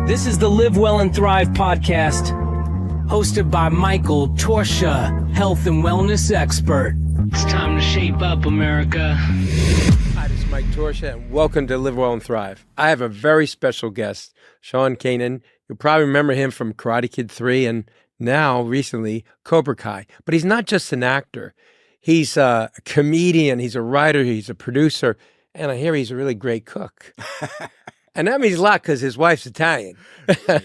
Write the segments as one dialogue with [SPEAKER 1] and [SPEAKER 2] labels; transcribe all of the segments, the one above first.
[SPEAKER 1] This is the Live Well and Thrive podcast, hosted by Michael Torsha, health and wellness expert. It's time to shape up, America.
[SPEAKER 2] Hi, this is Mike Torsha, and welcome to Live Well and Thrive. I have a very special guest, Sean Kanan. You'll probably remember him from Karate Kid 3 and now, recently, Cobra Kai. But he's not just an actor. He's a comedian, he's a writer, he's a producer, and I hear he's a really great cook. And that means a lot because his wife's Italian.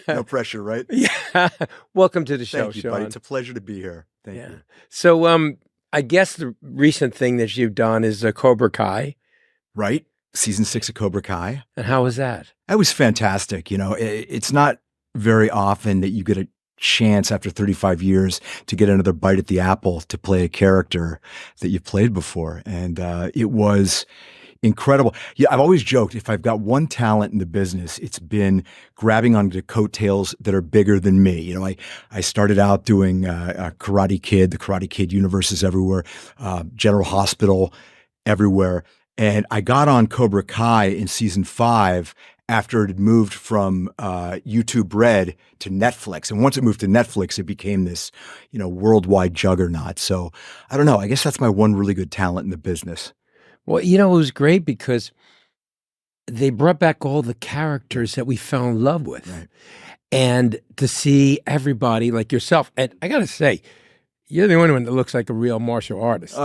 [SPEAKER 3] No pressure, right?
[SPEAKER 2] Yeah. Welcome to the show,
[SPEAKER 3] Thank you,
[SPEAKER 2] Sean.
[SPEAKER 3] buddy. It's a pleasure to be here. Thank you.
[SPEAKER 2] So, I guess the recent thing that you've done is Cobra Kai.
[SPEAKER 3] Right? Season 6 of Cobra Kai.
[SPEAKER 2] And how was that?
[SPEAKER 3] That was fantastic. You know, it's not very often that you get a chance after 35 years to get another bite at the apple to play a character that you've played before. And it was incredible. Yeah, I've always joked, if I've got one talent in the business, it's been grabbing onto coattails that are bigger than me. You know, I started out doing Karate Kid, the Karate Kid universe is everywhere, General Hospital, everywhere. And I got on Cobra Kai in season 5 after it had moved from YouTube Red to Netflix. And once it moved to Netflix, it became this, you know, worldwide juggernaut. So I don't know. I guess that's my one really good talent in the business.
[SPEAKER 2] Well, you know, it was great because they brought back all the characters that we fell in love with.
[SPEAKER 3] Right.
[SPEAKER 2] And to see everybody like yourself, and I got to say, you're the only one that looks like a real martial artist.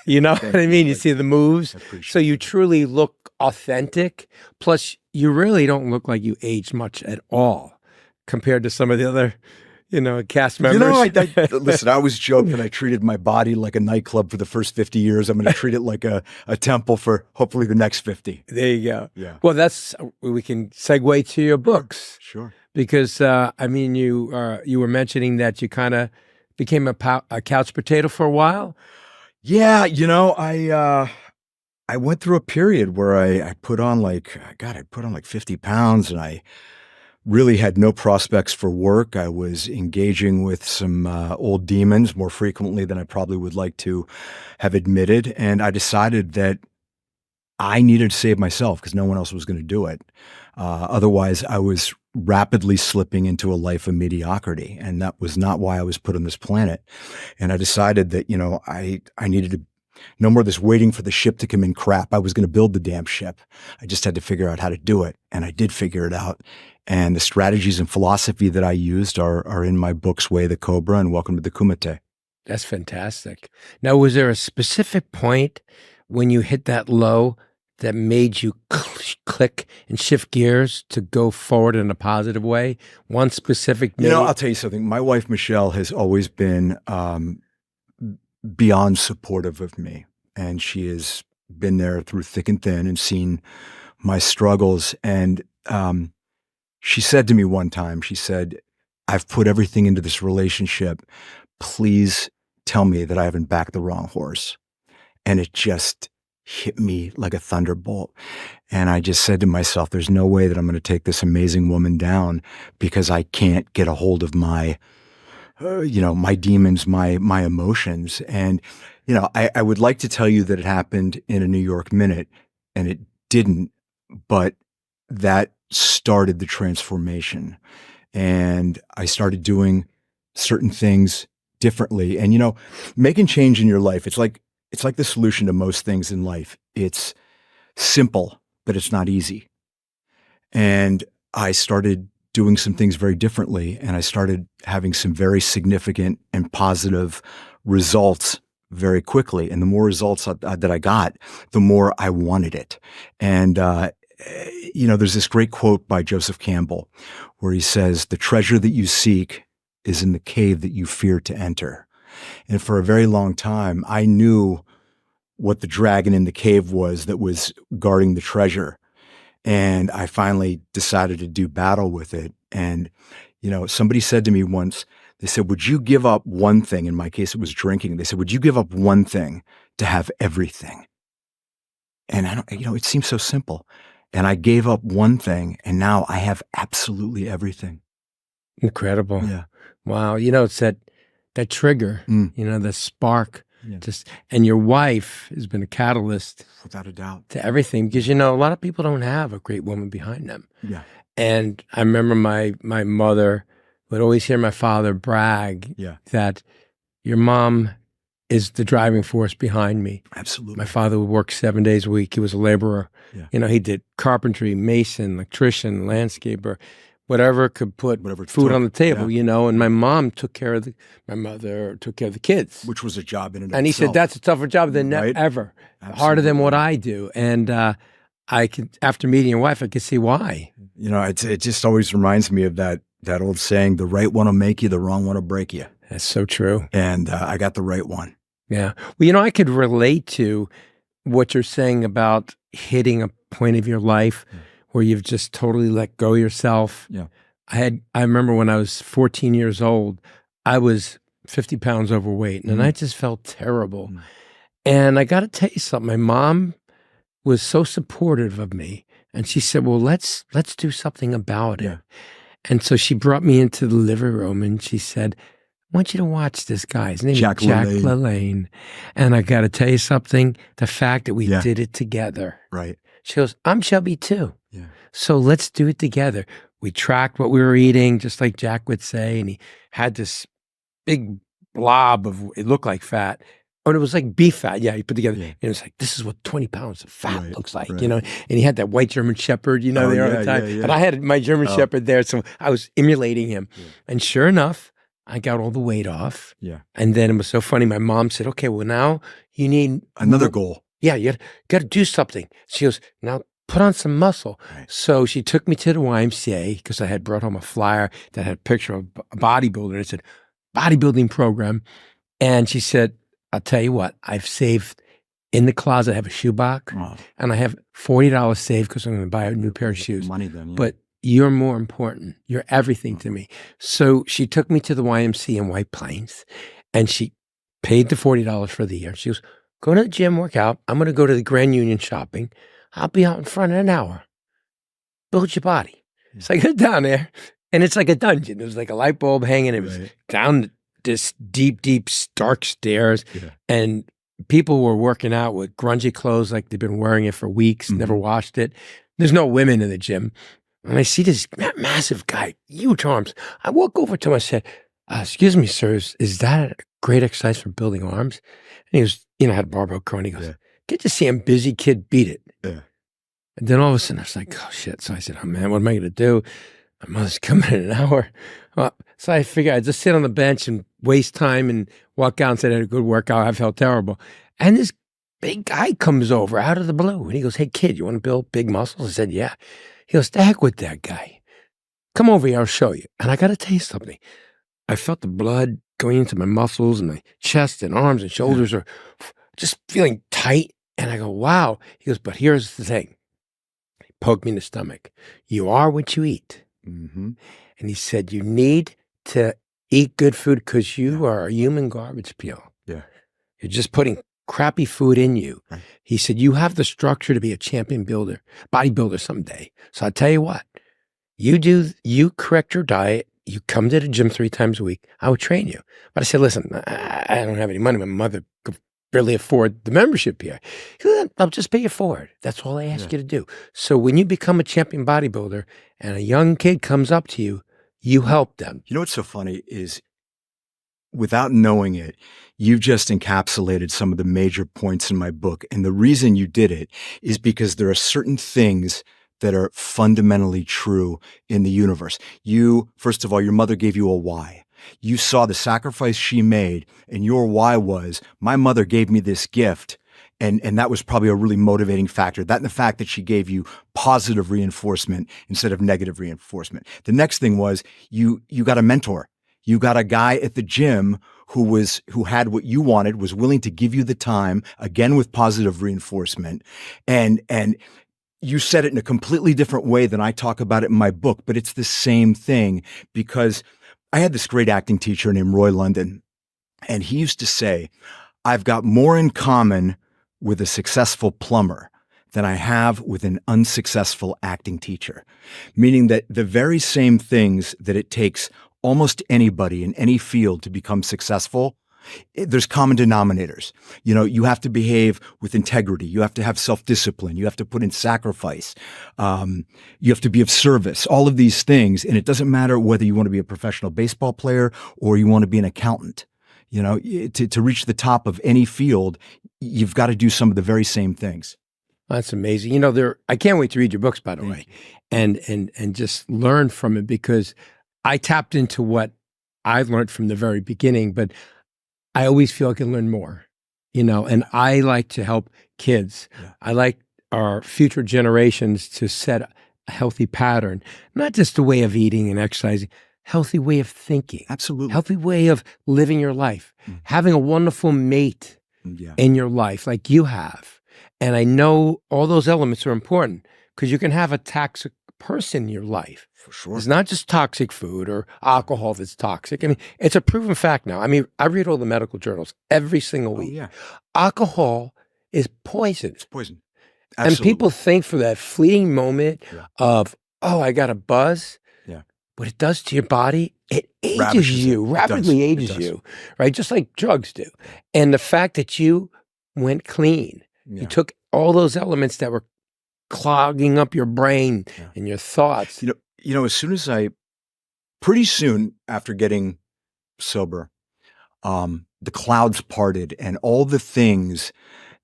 [SPEAKER 2] You know what I mean? You see the moves. So you truly look authentic. Plus, you really don't look like you aged much at all compared to some of the other, you know, cast members.
[SPEAKER 3] You know, listen, I was joking. I treated my body like a nightclub for the first 50 years. I'm going to treat it like a temple for hopefully the next 50.
[SPEAKER 2] There you go.
[SPEAKER 3] Yeah.
[SPEAKER 2] Well, we can segue to your books.
[SPEAKER 3] Sure.
[SPEAKER 2] Because, I mean, you were mentioning that you kind of became a couch potato for a while.
[SPEAKER 3] Yeah. You know, I went through a period where I put on like 50 pounds and I really had no prospects for work. I was engaging with some old demons more frequently than I probably would like to have admitted. And I decided that I needed to save myself because no one else was going to do it. Otherwise, I was rapidly slipping into a life of mediocrity. And that was not why I was put on this planet. And I decided that, you know, I needed to no more of this waiting for the ship to come in crap. I was going to build the damn ship. I just had to figure out how to do it. And I did figure it out. And the strategies and philosophy that I used are in my books, Way the Cobra and Welcome to the Kumite.
[SPEAKER 2] That's fantastic. Now, was there a specific point when you hit that low that made you click and shift gears to go forward in a positive way? One specific
[SPEAKER 3] You know, I'll tell you something. My wife, Michelle, has always been beyond supportive of me. And she has been there through thick and thin and seen my struggles. And she said to me one time, she said, I've put everything into this relationship. Please tell me that I haven't backed the wrong horse. And it just hit me like a thunderbolt. And I just said to myself, there's no way that I'm going to take this amazing woman down because I can't get a hold of my my demons, my emotions. And, you know, I would like to tell you that it happened in a New York minute, and it didn't, but that started the transformation. And I started doing certain things differently. And, you know, making change in your life, it's like the solution to most things in life. It's simple, but it's not easy. And I started doing some things very differently. And I started having some very significant and positive results very quickly. And the more results that I got, the more I wanted it. And, you know, there's this great quote by Joseph Campbell where he says, the treasure that you seek is in the cave that you fear to enter. And for a very long time, I knew what the dragon in the cave was that was guarding the treasure. And I finally decided to do battle with it. And, you know, somebody said to me once, they said, would you give up one thing? In my case, it was drinking. They said, would you give up one thing to have everything? And it seems so simple. And I gave up one thing and now I have absolutely everything.
[SPEAKER 2] Incredible.
[SPEAKER 3] Yeah.
[SPEAKER 2] Wow. You know, it's that trigger, you know, the spark.
[SPEAKER 3] Yeah.
[SPEAKER 2] And your wife has been a catalyst
[SPEAKER 3] Without a doubt.
[SPEAKER 2] to everything because, you know, a lot of people don't have a great woman behind them.
[SPEAKER 3] Yeah.
[SPEAKER 2] And I remember my mother would always hear my father brag that your mom is the driving force behind me.
[SPEAKER 3] Absolutely.
[SPEAKER 2] My father would work 7 days a week. He was a laborer.
[SPEAKER 3] Yeah.
[SPEAKER 2] You know, he did carpentry, mason, electrician, landscaper, whatever could put food on the table, you know, and my mom took care of my mother took care of the kids.
[SPEAKER 3] Which was a job in and of
[SPEAKER 2] And he
[SPEAKER 3] itself.
[SPEAKER 2] said, that's a tougher job than ever.
[SPEAKER 3] Absolutely.
[SPEAKER 2] Harder than what I do. And I could, after meeting your wife, I could see why.
[SPEAKER 3] You know, it just always reminds me of that old saying, the right one will make you, the wrong one will break you.
[SPEAKER 2] That's so true.
[SPEAKER 3] And I got the right one.
[SPEAKER 2] Yeah. Well, you know, I could relate to what you're saying about hitting a point of your life where you've just totally let go of yourself.
[SPEAKER 3] Yeah.
[SPEAKER 2] I remember when I was 14 years old, I was 50 pounds overweight and I just felt terrible. And I got to tell you something, my mom was so supportive of me. And she said, well, let's do something about it.
[SPEAKER 3] Yeah.
[SPEAKER 2] And so she brought me into the living room and she said, I want you to watch this guy. His name is Jack LaLanne. And I got to tell you something, the fact that we did it together.
[SPEAKER 3] Right.
[SPEAKER 2] She goes, I'm chubby too.
[SPEAKER 3] Yeah.
[SPEAKER 2] So let's do it together. We tracked what we were eating, just like Jack would say. And he had this big blob of, it looked like fat. Oh, and it was like beef fat. Yeah, he put together. Yeah. And it was like, this is what 20 pounds of fat looks like, you know? And he had that white German Shepherd, you know, there all the time. And I had my German Shepherd there. So I was emulating him. Yeah. And sure enough, I got all the weight off. Yeah. And then it was so funny. My mom said, okay, well, now you need
[SPEAKER 3] another goal.
[SPEAKER 2] Yeah, you got to do something. She goes, now put on some muscle. Right. So she took me to the YMCA because I had brought home a flyer that had a picture of a bodybuilder. And it said, bodybuilding program. And she said, I'll tell you what, I've saved in the closet, I have a shoebox and I have $40 saved because I'm going to buy a new pair of shoes.
[SPEAKER 3] Money then,
[SPEAKER 2] But you're more important. You're everything to me. So she took me to the YMCA in White Plains and she paid the $40 for the year. She goes, go to the gym, work out. I'm going to go to the Grand Union shopping. I'll be out in front in an hour. Build your body. So I get down there and it's like a dungeon. There was like a light bulb hanging. It was down this deep, dark stairs. Yeah. And people were working out with grungy clothes like they've been wearing it for weeks, never washed it. There's no women in the gym. And I see this massive guy, huge arms. I walk over to him, I said, excuse me, sir, is that a great exercise for building arms? And he was, you know, had a barbell curl and he goes, get to see him, busy kid, beat it. Yeah. And then all of a sudden I was like, oh shit. So I said, oh man, what am I going to do? My mother's coming in an hour. So I figured I'd just sit on the bench and waste time and walk out and say I had a good workout. I felt terrible. And this big guy comes over out of the blue and he goes, hey kid, you want to build big muscles? I said, yeah. He goes, the heck with that guy. Come over here, I'll show you. And I got to tell you something. I felt the blood going into my muscles and my chest and arms and shoulders are just feeling tight. And I go, wow. He goes, but here's the thing. He poked me in the stomach. You are what you eat. Mm-hmm. And he said, you need to eat good food because you are a human garbage peel. Yeah. You're just putting crappy food in you. Right. He said, you have the structure to be a champion bodybuilder someday. So I tell you what, you correct your diet, you come to the gym 3 times a week, I would train you. But I said, listen, I don't have any money. My mother could barely afford the membership here. He said, I'll just pay you for it. That's all I ask you to do. So when you become a champion bodybuilder and a young kid comes up to you, you help them.
[SPEAKER 3] You know what's so funny is without knowing it, you've just encapsulated some of the major points in my book. And the reason you did it is because there are certain things that are fundamentally true in the universe. First of all, your mother gave you a why. You saw the sacrifice she made, and your why was, my mother gave me this gift. And that was probably a really motivating factor. That and the fact that she gave you positive reinforcement instead of negative reinforcement. The next thing was you got a mentor. You got a guy at the gym who had what you wanted, was willing to give you the time, again with positive reinforcement. And you said it in a completely different way than I talk about it in my book, but it's the same thing because I had this great acting teacher named Roy London, and he used to say, I've got more in common with a successful plumber than I have with an unsuccessful acting teacher, meaning that the very same things that it takes almost anybody in any field to become successful, There's common denominators. You have to behave with integrity. You have to have self-discipline. You have to put in sacrifice. You have to be of service, all of these things. And it doesn't matter whether you want to be a professional baseball player or you want to be an accountant. To reach the top of any field, you've got to do some of the very same things.
[SPEAKER 2] That's amazing. I can't wait to read your books, by the way, and just learn from it, because I tapped into what I learned from the very beginning, but I always feel I can learn more, and I like to help kids. Yeah. I like our future generations to set a healthy pattern, not just a way of eating and exercising, healthy way of thinking.
[SPEAKER 3] Absolutely.
[SPEAKER 2] Healthy way of living your life, having a wonderful mate in your life like you have. And I know all those elements are important, because you can have a toxic person in your life.
[SPEAKER 3] For sure.
[SPEAKER 2] It's not just toxic food or alcohol that's toxic. I mean, it's a proven fact now. I mean, I read all the medical journals every single week.
[SPEAKER 3] Yeah.
[SPEAKER 2] Alcohol is poison.
[SPEAKER 3] It's poison. Absolutely.
[SPEAKER 2] And people think for that fleeting moment of, oh, I got a buzz.
[SPEAKER 3] Yeah.
[SPEAKER 2] What it does to your body, it ages you, rapidly ages you, right? Just like drugs do. And the fact that you went clean, you took all those elements that were clogging up your brain and your thoughts.
[SPEAKER 3] Pretty soon after getting sober, the clouds parted and all the things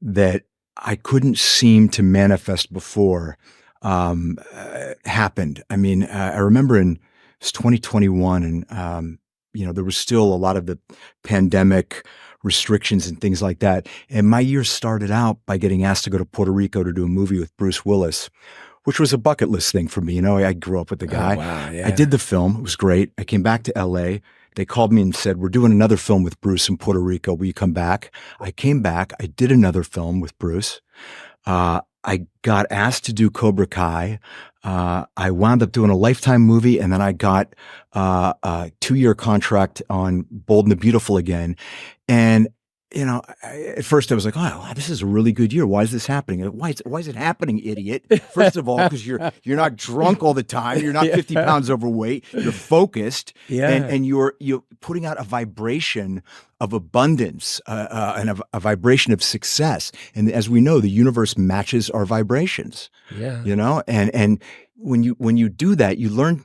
[SPEAKER 3] that I couldn't seem to manifest before happened. I mean, I remember it was 2021, and there was still a lot of the pandemic restrictions and things like that. And my year started out by getting asked to go to Puerto Rico to do a movie with Bruce Willis, which was a bucket list thing for me. I grew up with the guy.
[SPEAKER 2] Oh, wow, yeah.
[SPEAKER 3] I did the film. It was great. I came back to LA. They called me and said, we're doing another film with Bruce in Puerto Rico. Will you come back? I came back. I did another film with Bruce. I got asked to do Cobra Kai. I wound up doing a Lifetime movie, and then I got a 2-year contract on Bold and the Beautiful again. And at first I was like, oh, this is a really good year. Why is this happening? Why is it happening, idiot? First of all, because you're not drunk all the time. You're not 50 pounds overweight. You're focused, and you're putting out a vibration of abundance and a vibration of success. And as we know, the universe matches our vibrations.
[SPEAKER 2] Yeah.
[SPEAKER 3] And when you do that, you learn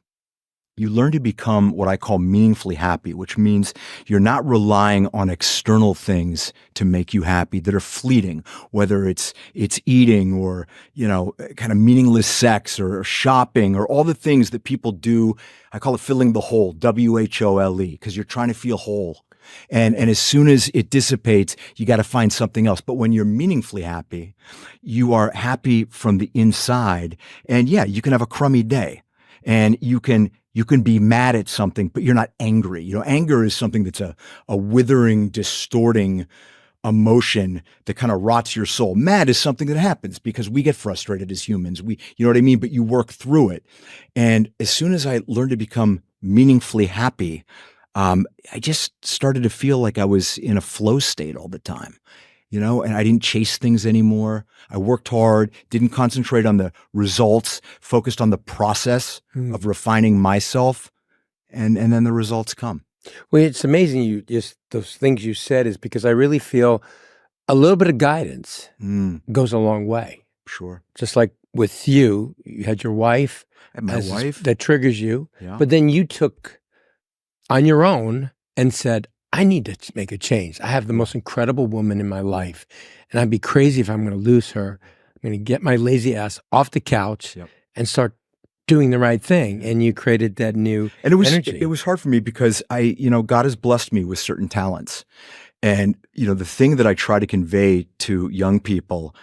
[SPEAKER 3] to become what I call meaningfully happy, which means you're not relying on external things to make you happy that are fleeting, whether it's eating or, kind of meaningless sex or shopping or all the things that people do. I call it filling the hole, WHOLE, because you're trying to feel whole. And as soon as it dissipates, you got to find something else. But when you're meaningfully happy, you are happy from the inside. And you can have a crummy day, and you can be mad at something, but you're not angry. Anger is something that's a withering, distorting emotion that kind of rots your soul. Mad is something that happens because we get frustrated as humans. You know what I mean? But you work through it. And as soon as I learned to become meaningfully happy, I just started to feel like I was in a flow state all the time. And I didn't chase things anymore. I worked hard, didn't concentrate on the results, focused on the process of refining myself, and then the results come.
[SPEAKER 2] Well, it's amazing those things you said, is because I really feel a little bit of guidance goes a long way.
[SPEAKER 3] Sure.
[SPEAKER 2] Just like with you had your wife.
[SPEAKER 3] And my wife.
[SPEAKER 2] That triggers you.
[SPEAKER 3] Yeah.
[SPEAKER 2] But then you took on your own and said, I need to make a change. I have the most incredible woman in my life, and I'd be crazy if I'm going to lose her. I'm going to get my lazy ass off the couch and start doing the right thing. And you created that new energy.
[SPEAKER 3] It was hard for me because God has blessed me with certain talents. And, the thing that I try to convey to young people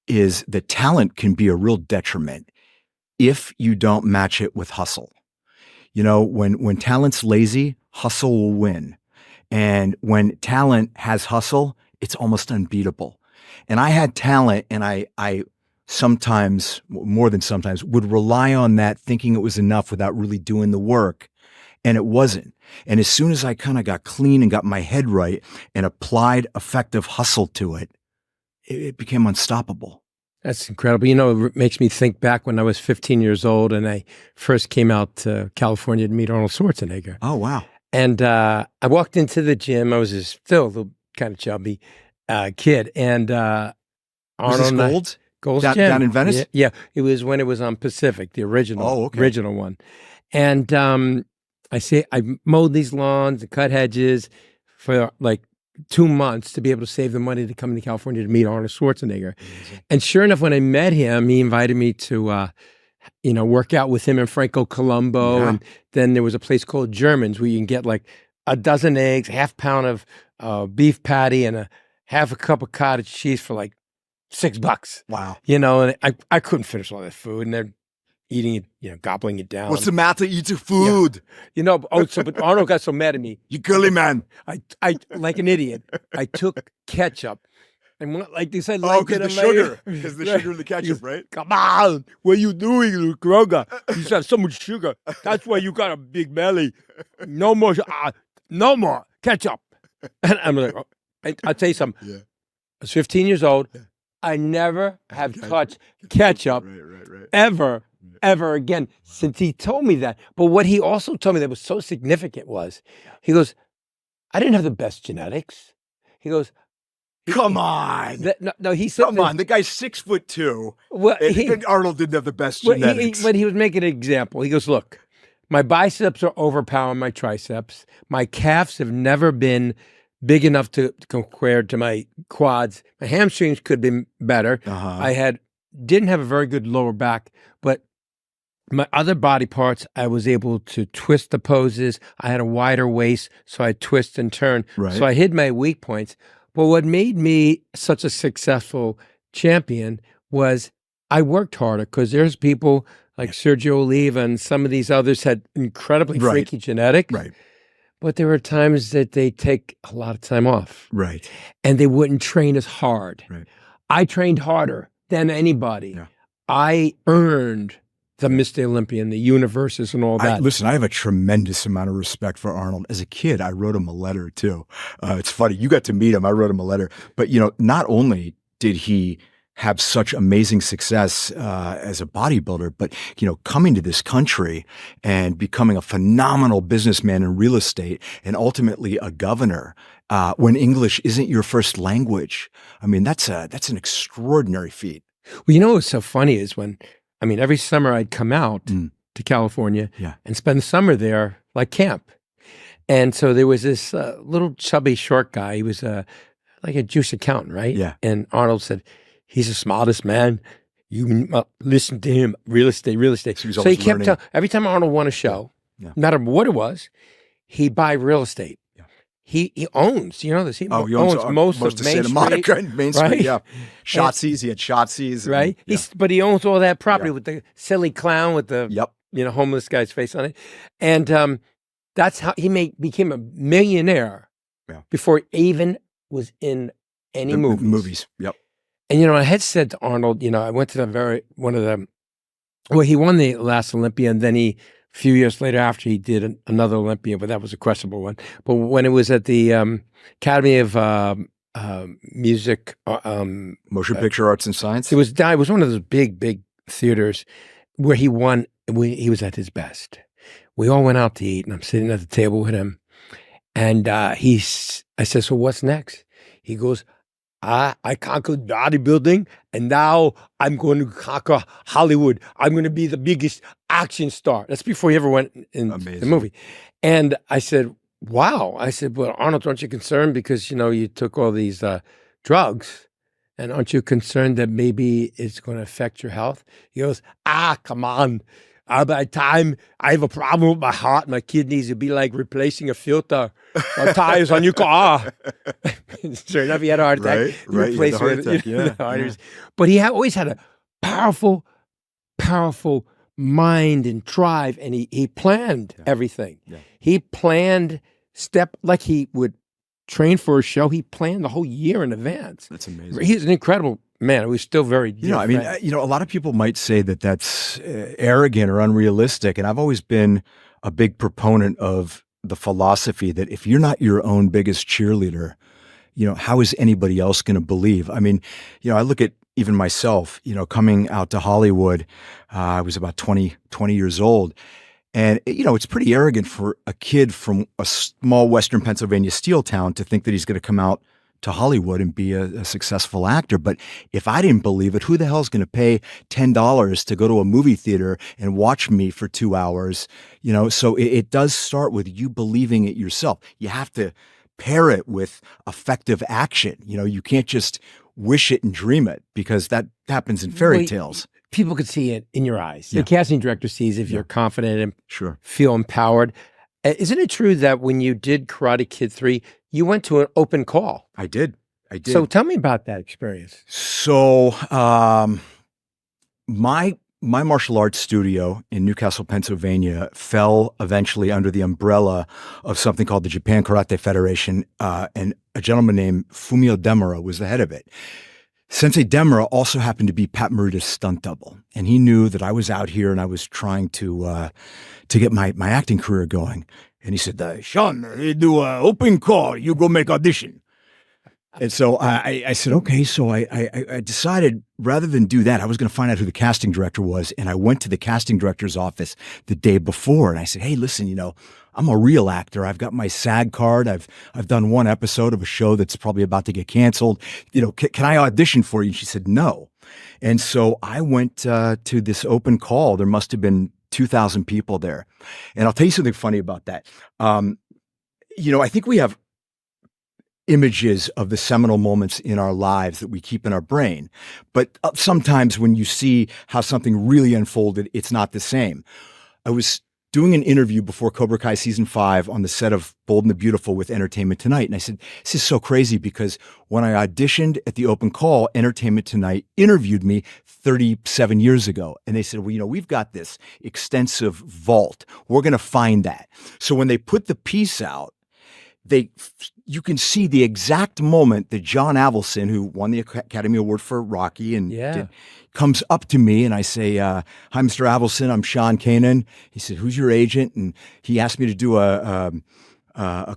[SPEAKER 3] is that talent can be a real detriment if you don't match it with hustle. When talent's lazy, hustle will win. And when talent has hustle, it's almost unbeatable. And I had talent, and I sometimes, more than sometimes, would rely on that thinking it was enough without really doing the work. And it wasn't. And as soon as I kind of got clean and got my head right and applied effective hustle to it, it became unstoppable.
[SPEAKER 2] That's incredible. It makes me think back when I was 15 years old and I first came out to California to meet Arnold Schwarzenegger.
[SPEAKER 3] Oh, wow.
[SPEAKER 2] And I walked into the gym. I was still a little kind of chubby kid. And
[SPEAKER 3] Was
[SPEAKER 2] Arnold
[SPEAKER 3] this
[SPEAKER 2] and I-
[SPEAKER 3] Gold's?
[SPEAKER 2] Gold's
[SPEAKER 3] Down-
[SPEAKER 2] Gym.
[SPEAKER 3] down in Venice?
[SPEAKER 2] Yeah, it was when it was on Pacific, the original,
[SPEAKER 3] Oh, okay.
[SPEAKER 2] original one. And I mowed these lawns and cut hedges for like 2 months to be able to save the money to come to California to meet Arnold Schwarzenegger.
[SPEAKER 3] Amazing.
[SPEAKER 2] And sure enough, when I met him, he invited me to, work out with him and Franco Colombo.
[SPEAKER 3] Yeah.
[SPEAKER 2] And then there was a place called Germans where you can get like a dozen eggs, half pound of beef patty, and half a cup of cottage cheese for like $6.
[SPEAKER 3] Wow.
[SPEAKER 2] And I couldn't finish all that food, and they're eating it, gobbling it down.
[SPEAKER 3] What's the matter? Eat your food.
[SPEAKER 2] But Arnold got so mad at me.
[SPEAKER 3] You girly man.
[SPEAKER 2] I like an idiot. I took ketchup, and like they said,
[SPEAKER 3] Oh,
[SPEAKER 2] like
[SPEAKER 3] because the sugar. Because the sugar in the ketchup, right?
[SPEAKER 2] Come on, what are you doing, little Kroger? You have so much sugar. That's why you got a big belly. No more, no more ketchup. And I'm like, I'll tell you something.
[SPEAKER 3] Yeah.
[SPEAKER 2] I was 15 years old.
[SPEAKER 3] Yeah.
[SPEAKER 2] I never have touched ketchup
[SPEAKER 3] Right.
[SPEAKER 2] ever again since he told me that. But what he also told me that was so significant was, he goes, I didn't have the best genetics. He goes,
[SPEAKER 3] Come on.
[SPEAKER 2] no, he said,
[SPEAKER 3] Come on. The guy's 6'2".
[SPEAKER 2] Well,
[SPEAKER 3] And Arnold didn't have the best
[SPEAKER 2] Well,
[SPEAKER 3] genetics.
[SPEAKER 2] but he was making an example. He goes, look, my biceps are overpowering my triceps. My calves have never been big enough to compare to my quads. My hamstrings could have been better.
[SPEAKER 3] Uh-huh.
[SPEAKER 2] Didn't have a very good lower back, but my other body parts, I was able to twist the poses. I had a wider waist, so I twist and turn.
[SPEAKER 3] Right.
[SPEAKER 2] So I hid my weak points. But what made me such a successful champion was I worked harder, because there's people like Sergio Oliva and some of these others had incredibly
[SPEAKER 3] Right.
[SPEAKER 2] freaky genetics.
[SPEAKER 3] Right.
[SPEAKER 2] But there were times that they take a lot of time off
[SPEAKER 3] Right.
[SPEAKER 2] and they wouldn't train as hard.
[SPEAKER 3] Right.
[SPEAKER 2] I trained harder than anybody.
[SPEAKER 3] Yeah.
[SPEAKER 2] I earned the Mr. Olympian, the universes and all that.
[SPEAKER 3] Listen, I have a tremendous amount of respect for Arnold. As a kid, I wrote him a letter too. It's funny. You got to meet him. I wrote him a letter. But, not only did he have such amazing success as a bodybuilder, but, coming to this country and becoming a phenomenal businessman in real estate and ultimately a governor when English isn't your first language. I mean, that's an extraordinary feat.
[SPEAKER 2] Well, what's so funny is every summer I'd come out to California
[SPEAKER 3] Yeah.
[SPEAKER 2] and spend the summer there, like camp. And so there was this little chubby short guy. He was like a juice accountant, right?
[SPEAKER 3] Yeah.
[SPEAKER 2] And Arnold said, he's the smartest man. You listen to him, real estate.
[SPEAKER 3] So he's
[SPEAKER 2] So he
[SPEAKER 3] always
[SPEAKER 2] kept
[SPEAKER 3] learning.
[SPEAKER 2] telling, every time Arnold won a show,
[SPEAKER 3] Yeah.
[SPEAKER 2] no matter what it was, he'd buy real estate.
[SPEAKER 3] Yeah.
[SPEAKER 2] He owns, you know this, he
[SPEAKER 3] Oh, he
[SPEAKER 2] owns
[SPEAKER 3] owns
[SPEAKER 2] most
[SPEAKER 3] of
[SPEAKER 2] of Main
[SPEAKER 3] Santa
[SPEAKER 2] Street.
[SPEAKER 3] Monica and Main Street,
[SPEAKER 2] right?
[SPEAKER 3] yeah. Shotzi's, he had Shotzi's. and-
[SPEAKER 2] Right?
[SPEAKER 3] yeah.
[SPEAKER 2] But he owns all that property
[SPEAKER 3] Yeah.
[SPEAKER 2] with the silly clown with the
[SPEAKER 3] Yep.
[SPEAKER 2] homeless guy's face on it. And that's how he became a millionaire before he even was in any
[SPEAKER 3] The
[SPEAKER 2] movies.
[SPEAKER 3] Yep.
[SPEAKER 2] And, I had said to Arnold, I went to he won the last Olympia, and then a few years later after he did another Olympia, but that was a questionable one. But when it was at the Academy of Music,
[SPEAKER 3] Motion Picture Arts and Science.
[SPEAKER 2] it was one of those big theaters where he won. He was at his best. We all went out to eat, and I'm sitting at the table with him. And I said, so what's next? He goes, I conquered bodybuilding, and now I'm going to conquer Hollywood. I'm going to be the biggest action star. That's before he ever went in the
[SPEAKER 3] Amazing.
[SPEAKER 2] movie. And I said, wow. I said, well, Arnold, aren't you concerned because, you took all these drugs, and aren't you concerned that maybe it's going to affect your health? He goes, come on. By the time I have a problem with my heart, my kidneys, it'd be like replacing a filter or tires on your car. Sure enough, he had a heart attack.
[SPEAKER 3] Right. He had the heart attack, yeah.
[SPEAKER 2] the arteries. But he always had a powerful mind and drive, and he planned everything.
[SPEAKER 3] Yeah.
[SPEAKER 2] He planned like he would train for a show. He planned the whole year in advance.
[SPEAKER 3] That's amazing.
[SPEAKER 2] He's an incredible man. We're still very dear friends.
[SPEAKER 3] A lot of people might say that that's arrogant or unrealistic. And I've always been a big proponent of the philosophy that if you're not your own biggest cheerleader, how is anybody else going to believe? I mean, I look at even myself, coming out to Hollywood, I was about 20 years old. And, it's pretty arrogant for a kid from a small Western Pennsylvania steel town to think that he's going to come out to Hollywood and be a successful actor. But if I didn't believe it, who the hell's going to pay $10 to go to a movie theater and watch me for 2 hours? So it does start with you believing it yourself. You have to pair it with effective action. You can't just wish it and dream it, because that happens in fairy tales.
[SPEAKER 2] People could see it in your eyes.
[SPEAKER 3] Yeah.
[SPEAKER 2] The casting director sees if you're confident and
[SPEAKER 3] Sure.
[SPEAKER 2] feel empowered. Isn't it true that when you did Karate Kid 3, you went to an open call?
[SPEAKER 3] I did.
[SPEAKER 2] So tell me about that experience.
[SPEAKER 3] So my martial arts studio in Newcastle, Pennsylvania fell eventually under the umbrella of something called the Japan Karate Federation, and a gentleman named Fumio Demura was the head of it. Sensei Demura also happened to be Pat Morita's stunt double, and he knew that I was out here and I was trying to get my acting career going. And he said, "Sean, you do an open call, you go make audition." And so I said, okay. So I decided rather than do that, I was going to find out who the casting director was. And I went to the casting director's office the day before and I said, "Hey, listen, I'm a real actor. I've got my SAG card. I've done one episode of a show that's probably about to get canceled. Can I audition for you?" And she said, "No." And so I went to this open call. There must have been 2,000 people there. And I'll tell you something funny about that. I think we have images of the seminal moments in our lives that we keep in our brain. But sometimes when you see how something really unfolded, it's not the same. I was doing an interview before Cobra Kai season 5 on the set of Bold and the Beautiful with Entertainment Tonight. And I said, this is so crazy because when I auditioned at the open call, Entertainment Tonight interviewed me 37 years ago. And they said, well, we've got this extensive vault. We're going to find that. So when they put the piece out, you can see the exact moment that John Avildsen, who won the Academy Award for Rocky, comes up to me and I say, "Hi, Mr. Avildsen, I'm Sean Kanan." He said, "Who's your agent?" And he asked me to do a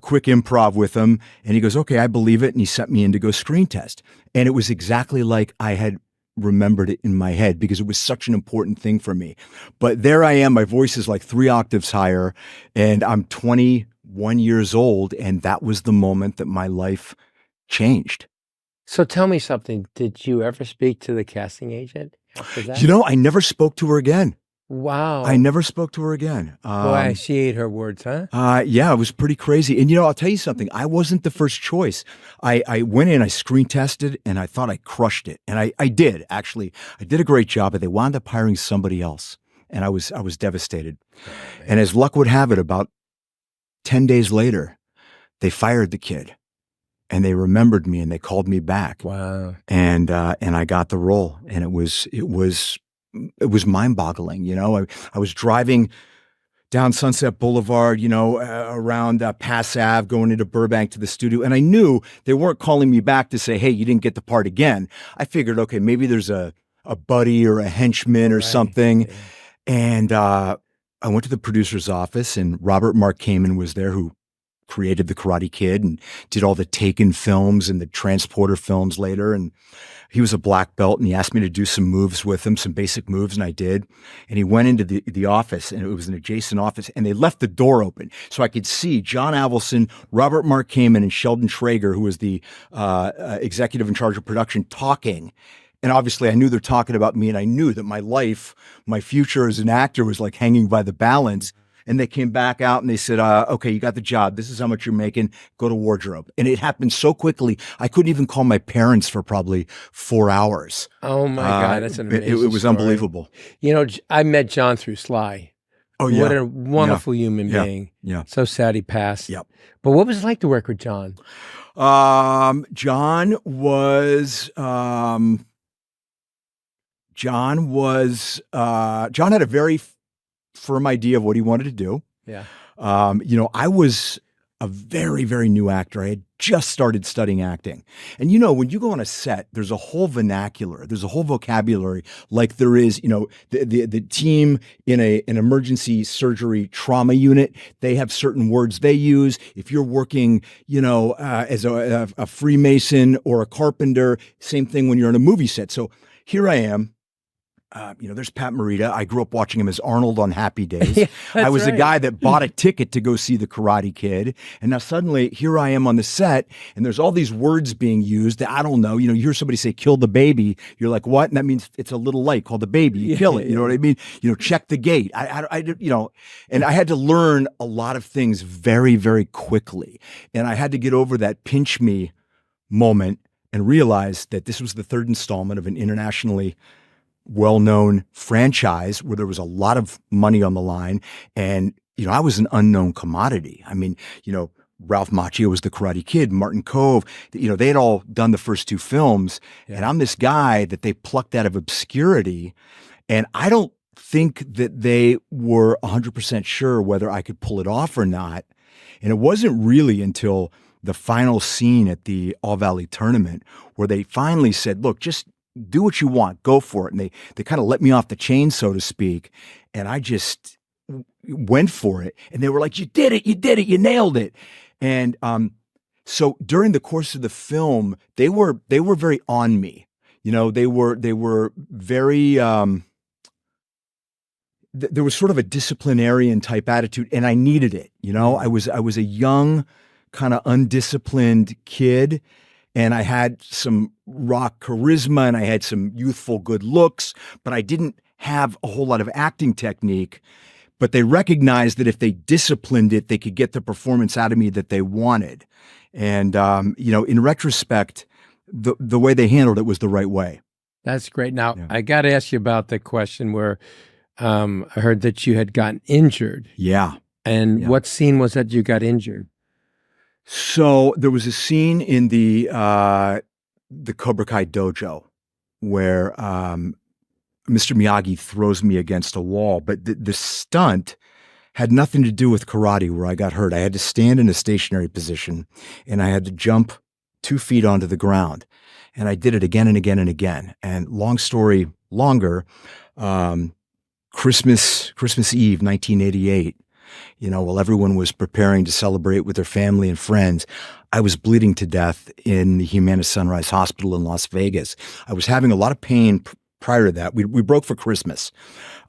[SPEAKER 3] quick improv with him. And he goes, "Okay, I believe it." And he sent me in to go screen test. And it was exactly like I had remembered it in my head because it was such an important thing for me. But there I am. My voice is like 3 octaves higher and I'm 21 years old. And that was the moment that my life changed.
[SPEAKER 2] So tell me something. Did you ever speak to the casting agent after that?
[SPEAKER 3] I never spoke to her again.
[SPEAKER 2] Wow.
[SPEAKER 3] I never spoke to her again.
[SPEAKER 2] Boy, she ate her words, huh?
[SPEAKER 3] Yeah, it was pretty crazy. And, I'll tell you something. I wasn't the first choice. I went in, I screen tested, and I thought I crushed it. And I did, actually. I did a great job, but they wound up hiring somebody else. And I was devastated. And as luck would have it, about 10 days later, they fired the kid. And they remembered me and they called me back.
[SPEAKER 2] Wow.
[SPEAKER 3] And I got the role. And it was mind-boggling. I was driving down Sunset Boulevard, around Pass Ave, going into Burbank to the studio. And I knew they weren't calling me back to say, "Hey, you didn't get the part again." I figured, okay, maybe there's a buddy or a henchman or something. Yeah. And I went to the producer's office and Robert Mark Kamen was there, who created The Karate Kid and did all the Taken films and the Transporter films later. And he was a black belt and he asked me to do some moves with him, some basic moves, and I did. And he went into the office and it was an adjacent office and they left the door open so I could see John Avildsen, Robert Mark Kamen, and Sheldon Traeger, who was the executive in charge of production, talking. And obviously I knew they're talking about me and I knew that my life, my future as an actor was like hanging by the balance. And they came back out and they said, "Okay, you got the job. This is how much you're making. Go to wardrobe." And it happened so quickly. I couldn't even call my parents for probably 4 hours.
[SPEAKER 2] Oh my God, that's an amazing
[SPEAKER 3] It was
[SPEAKER 2] story.
[SPEAKER 3] unbelievable.
[SPEAKER 2] I met John through Sly.
[SPEAKER 3] Oh yeah.
[SPEAKER 2] What a wonderful human being.
[SPEAKER 3] Yeah.
[SPEAKER 2] So sad he passed.
[SPEAKER 3] Yep.
[SPEAKER 2] But what was it like to work with John?
[SPEAKER 3] John had a very firm idea of what he wanted to do.
[SPEAKER 2] Yeah.
[SPEAKER 3] I was a very, very new actor. I had just started studying acting. And when you go on a set, there's a whole vernacular, there's a whole vocabulary, like there is, the team in an emergency surgery trauma unit, they have certain words they use. If you're working, as a Freemason or a carpenter, same thing when you're on a movie set. So here I am. There's Pat Morita. I grew up watching him as Arnold on Happy Days.
[SPEAKER 2] Yeah,
[SPEAKER 3] I was
[SPEAKER 2] right.
[SPEAKER 3] the guy that bought a ticket to go see The Karate Kid. And now suddenly here I am on the set and there's all these words being used that I don't know. You hear somebody say, kill the baby. You're like, what? And that means it's a little light called the baby. You kill it. You know what I mean? Check the gate. And I had to learn a lot of things very, very quickly. And I had to get over that pinch me moment and realize that this was the third installment of an internationally well-known franchise where there was a lot of money on the line. And, I was an unknown commodity. I mean, Ralph Macchio was the Karate Kid, Martin Kove, they had all done the first two films. Yeah. And I'm this guy that they plucked out of obscurity. And I don't think that they were 100% sure whether I could pull it off or not. And it wasn't really until the final scene at the All Valley tournament where they finally said, look, just do what you want, go for it. And they kind of let me off the chain, so to speak. And I just went for it. And they were like, you did it, you nailed it. And so during the course of the film, they were very on me. They were very there was sort of a disciplinarian type attitude, and I needed it. I was a young, kind of undisciplined kid. And I had some rock charisma and I had some youthful good looks, but I didn't have a whole lot of acting technique. But they recognized that if they disciplined it, they could get the performance out of me that they wanted. And, in retrospect, the way they handled it was the right way.
[SPEAKER 2] That's great. Now, I got to ask you about the question where I heard that you had gotten injured.
[SPEAKER 3] Yeah.
[SPEAKER 2] And what scene was that you got injured?
[SPEAKER 3] So there was a scene in the Cobra Kai dojo where Mr. Miyagi throws me against a wall, but the stunt had nothing to do with karate where I got hurt. I had to stand in a stationary position and I had to jump 2 feet onto the ground. And I did it again and again and again. And long story longer, Christmas Eve, 1988, while everyone was preparing to celebrate with their family and friends, I was bleeding to death in the Humana Sunrise Hospital in Las Vegas. I was having a lot of pain prior to that. We broke for Christmas,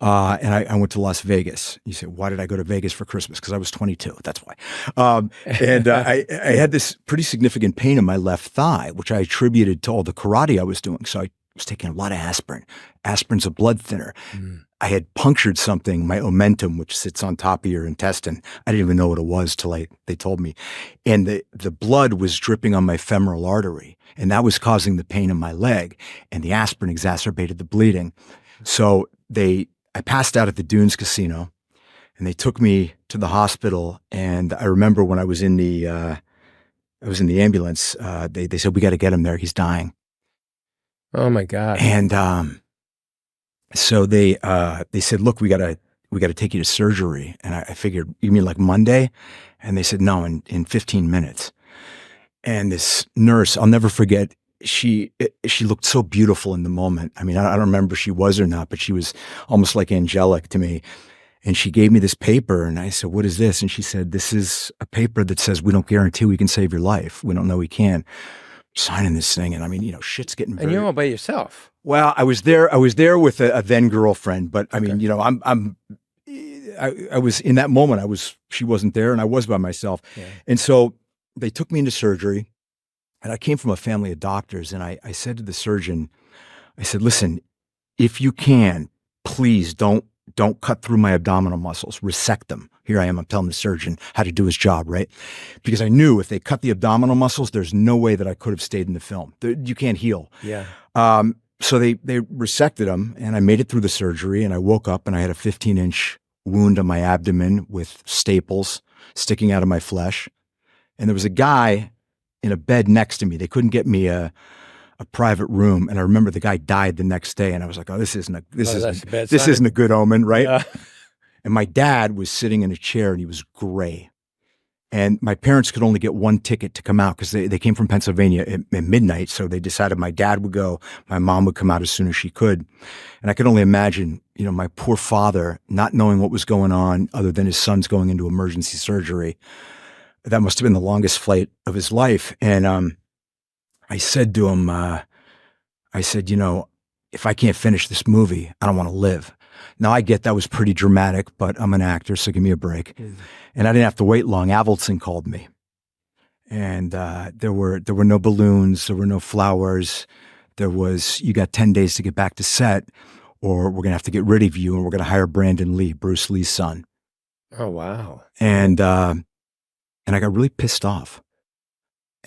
[SPEAKER 3] and I went to Las Vegas. You say, why did I go to Vegas for Christmas? Because I was 22. That's why. I had this pretty significant pain in my left thigh, which I attributed to all the karate I was doing. So I was taking a lot of aspirin. Aspirin's a blood thinner. I had punctured something, my omentum, which sits on top of your intestine. I didn't even know what it was till they told me. And the blood was dripping on my femoral artery, and that was causing the pain in my leg. And the aspirin exacerbated the bleeding. So I passed out at the Dunes Casino, and they took me to the hospital. And I remember when I was in the ambulance, they said, we got to get him there. He's dying.
[SPEAKER 2] Oh my God.
[SPEAKER 3] And so they said, look, we got to take you to surgery. And I figured, you mean like Monday? And they said, no, in 15 minutes. And this nurse, I'll never forget, she looked so beautiful in the moment. I mean, I don't remember if she was or not, but she was almost like angelic to me. And she gave me this paper and I said, what is this? And she said, this is a paper that says we don't guarantee we can save your life. We don't know we can. Signing this thing. And I mean, shit's getting very...
[SPEAKER 2] And you're all by yourself.
[SPEAKER 3] Well, I was there with a then girlfriend, but I mean, I was in that moment, she wasn't there and I was by myself. Yeah. And so they took me into surgery and I came from a family of doctors. And I said to the surgeon, I said, listen, if you can, please don't cut through my abdominal muscles, resect them. Here I am, I'm telling the surgeon how to do his job, right? Because I knew if they cut the abdominal muscles, there's no way that I could have stayed in the film. You can't heal.
[SPEAKER 2] Yeah.
[SPEAKER 3] So they resected them and I made it through the surgery and I woke up and I had a 15-inch wound on my abdomen with staples sticking out of my flesh. And there was a guy in a bed next to me. They couldn't get me a private room. And I remember the guy died the next day and I was like, oh, this isn't a good omen, right? And my dad was sitting in a chair and he was gray. And my parents could only get one ticket to come out because they came from Pennsylvania at midnight. So they decided my dad would go, my mom would come out as soon as she could. And I could only imagine, my poor father not knowing what was going on other than his son's going into emergency surgery. That must have been the longest flight of his life. And I said to him, if I can't finish this movie, I don't want to live. Now I get that was pretty dramatic, but I'm an actor, so give me a break. And I didn't have to wait long. Avildsen called me, and there were no balloons, there were no flowers. There was, you got 10 days to get back to set, or we're gonna have to get rid of you, and we're gonna hire Brandon Lee, Bruce Lee's son.
[SPEAKER 2] Oh, wow.
[SPEAKER 3] And I got really pissed off.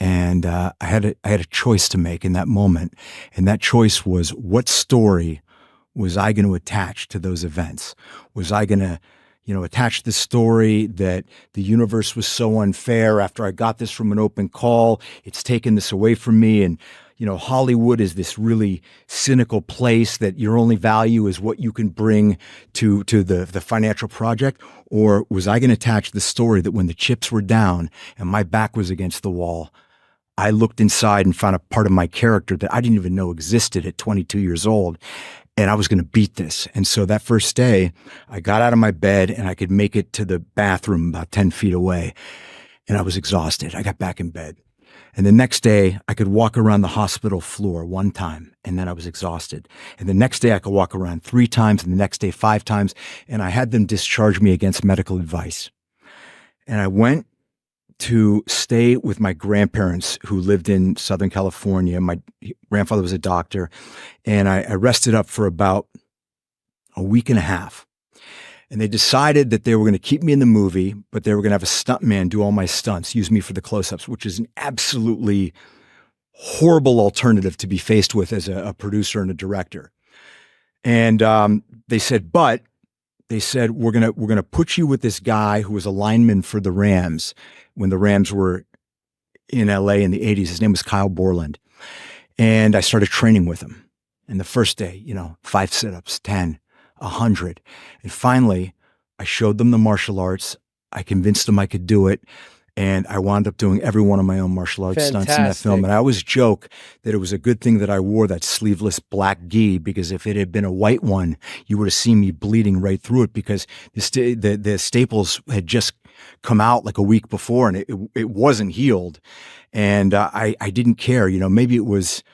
[SPEAKER 3] And I had a choice to make in that moment. And that choice was, what story was I going to attach to those events? Was I going to, attach the story that the universe was so unfair after I got this from an open call? It's taken this away from me. And, Hollywood is this really cynical place that your only value is what you can bring to the financial project. Or was I going to attach the story that when the chips were down and my back was against the wall, I looked inside and found a part of my character that I didn't even know existed at 22 years old. And I was going to beat this. And so that first day, I got out of my bed and I could make it to the bathroom about 10 feet away. And I was exhausted. I got back in bed. And the next day, I could walk around the hospital floor one time, and then I was exhausted. And the next day, I could walk around 3 times, and the next day, 5 times. And I had them discharge me against medical advice. And I went to stay with my grandparents who lived in Southern California. My grandfather was a doctor, and I rested up for about a week and a half. And they decided that they were going to keep me in the movie, but they were going to have a stuntman do all my stunts, use me for the close-ups, which is an absolutely horrible alternative to be faced with as a producer and a director. And they said, we're gonna put you with this guy who was a lineman for the Rams when the Rams were in LA in the 80s. His name was Kyle Borland. And I started training with him. And the first day, 5 sit-ups, 10, 100. And finally, I showed them the martial arts. I convinced them I could do it. And I wound up doing every one of my own martial arts stunts in that film. And I always joke that it was a good thing that I wore that sleeveless black gi, because if it had been a white one, you would have seen me bleeding right through it, because the staples had just come out like a week before, and it wasn't healed. And I didn't care. Maybe it was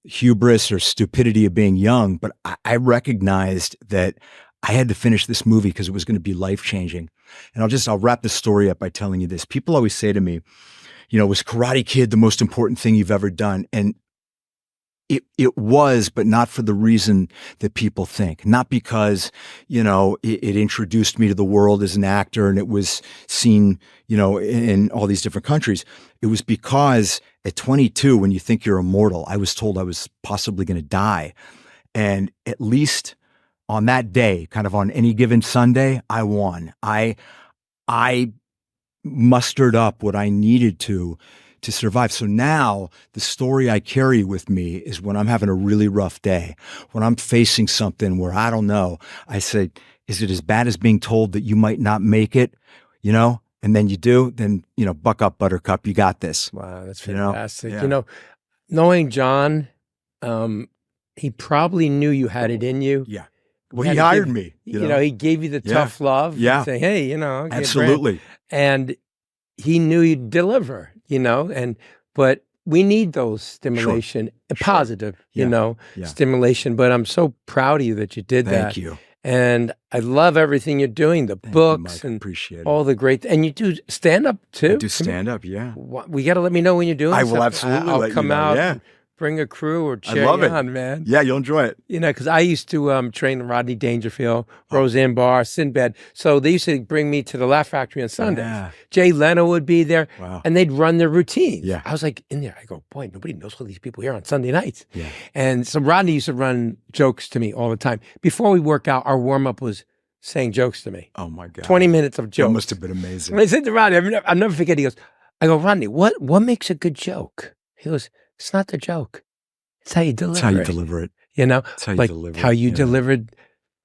[SPEAKER 3] hubris or stupidity of being young, but I recognized that I had to finish this movie because it was going to be life-changing. And I'll wrap this story up by telling you this. People always say to me, was Karate Kid the most important thing you've ever done? And it was, but not for the reason that people think. Not because, it introduced me to the world as an actor and it was seen, in all these different countries. It was because at 22, when you think you're immortal, I was told I was possibly going to die. And at least on that day, kind of on any given Sunday, I won. I mustered up what I needed to survive. So now the story I carry with me is when I'm having a really rough day, when I'm facing something where I don't know, I say, is it as bad as being told that you might not make it? And then you do, then, buck up, buttercup, you got this.
[SPEAKER 2] Wow, that's fantastic.
[SPEAKER 3] Yeah.
[SPEAKER 2] Knowing John, he probably knew you had it in you.
[SPEAKER 3] Yeah. Well, he hired me.
[SPEAKER 2] He gave you the tough love.
[SPEAKER 3] Yeah.
[SPEAKER 2] Saying, hey,
[SPEAKER 3] absolutely.
[SPEAKER 2] And he knew you'd deliver, but we need those stimulation, positive, stimulation. But I'm so proud of you that you did that.
[SPEAKER 3] Thank you.
[SPEAKER 2] And I love everything you're doing, the books and
[SPEAKER 3] appreciate
[SPEAKER 2] all the great, and you do stand up too.
[SPEAKER 3] I do stand up, yeah.
[SPEAKER 2] We got to let me know when you're doing.
[SPEAKER 3] I will absolutely.
[SPEAKER 2] I'll come out.
[SPEAKER 3] Yeah.
[SPEAKER 2] Bring a crew or cheer
[SPEAKER 3] you
[SPEAKER 2] on, man.
[SPEAKER 3] Yeah, you'll enjoy it.
[SPEAKER 2] Because I used to train Rodney Dangerfield, Roseanne Barr, Sinbad. So they used to bring me to the Laugh Factory on Sundays. Yeah. Jay Leno would be there, and they'd run their routines.
[SPEAKER 3] Yeah.
[SPEAKER 2] I was like in there. I go, boy, nobody knows all these people here on Sunday nights.
[SPEAKER 3] Yeah.
[SPEAKER 2] And so Rodney used to run jokes to me all the time. Before we work out, our warm-up was saying jokes to me.
[SPEAKER 3] Oh, my God.
[SPEAKER 2] 20 minutes of jokes.
[SPEAKER 3] That must have been amazing.
[SPEAKER 2] And I said to Rodney, I'll never forget, he goes, I go, Rodney, what makes a good joke? He goes, it's not the joke. It's how you deliver it.
[SPEAKER 3] It's how you deliver it.
[SPEAKER 2] It's how you deliver it. How you delivered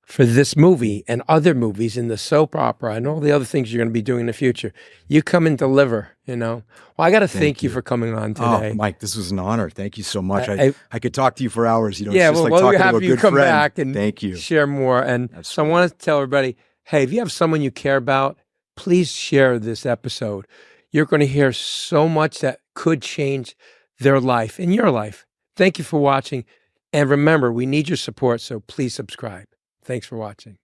[SPEAKER 2] for this movie and other movies in the soap opera and all the other things you're going to be doing in the future. You come and deliver, Well, I got to thank you for coming on today.
[SPEAKER 3] Oh, Mike, this was an honor. Thank you so much. I could talk to you for hours. It's
[SPEAKER 2] yeah,
[SPEAKER 3] just
[SPEAKER 2] well,
[SPEAKER 3] like talking
[SPEAKER 2] have
[SPEAKER 3] to a
[SPEAKER 2] you
[SPEAKER 3] good
[SPEAKER 2] come
[SPEAKER 3] friend.
[SPEAKER 2] back and
[SPEAKER 3] thank you.
[SPEAKER 2] Share more. And
[SPEAKER 3] Absolutely.
[SPEAKER 2] So I want to tell everybody, hey, if you have someone you care about, please share this episode. You're going to hear so much that could change their life and your life. Thank you for watching. And remember, we need your support, so please subscribe. Thanks for watching.